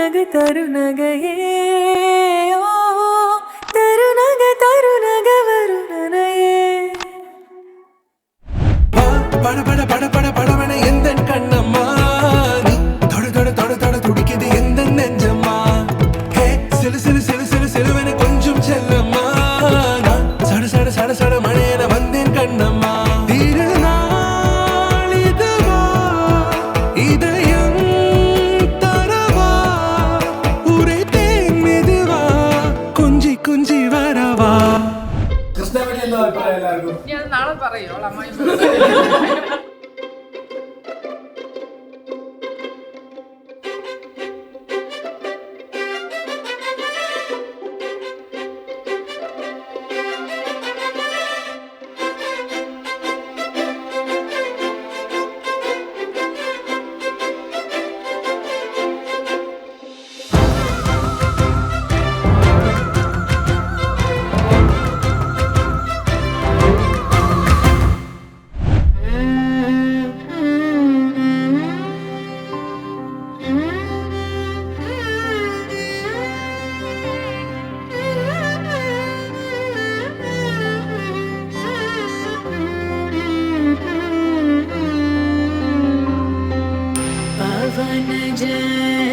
ತರುನಗೆಯೇ ಓ ತರುನಗ ವರುಣನೆಯೇ பட பட பட பட படவன எந்த கண்ணம்மா நீ தொட தொட தொட தொட துடிக்குது எந்த நெஞ்சம்மா ஹே சிலு சிலு சிலு சிலு சிலுவன கொஞ்சம் செல்லம்மா நான் சட சட சட சட மழையன வந்தேன் கண்ணம்மா திருநாள் இதுவா இதயம் தரவா உரைத்தேன் மெதுவா கொஞ்சி கொஞ்சி வரவா കൃഷ്ണവേണി എന്താ അഭിപ്രായം എല്ലാവർക്കും? ഞാൻ നാളെ പറയോ അമ്മായി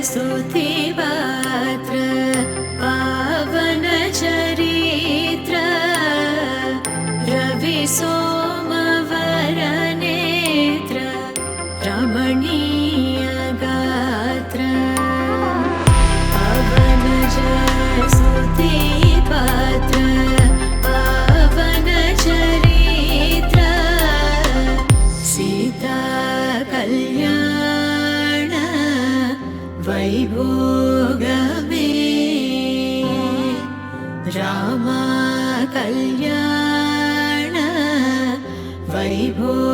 स्तुति पात्र पावन चरित्र रवि सोमवर नेत्र रमणीय गात्र पावन स्तुति पात्र पावन चरित्र सीता कल्याण वैभोगमे राम कल्याण वैभोग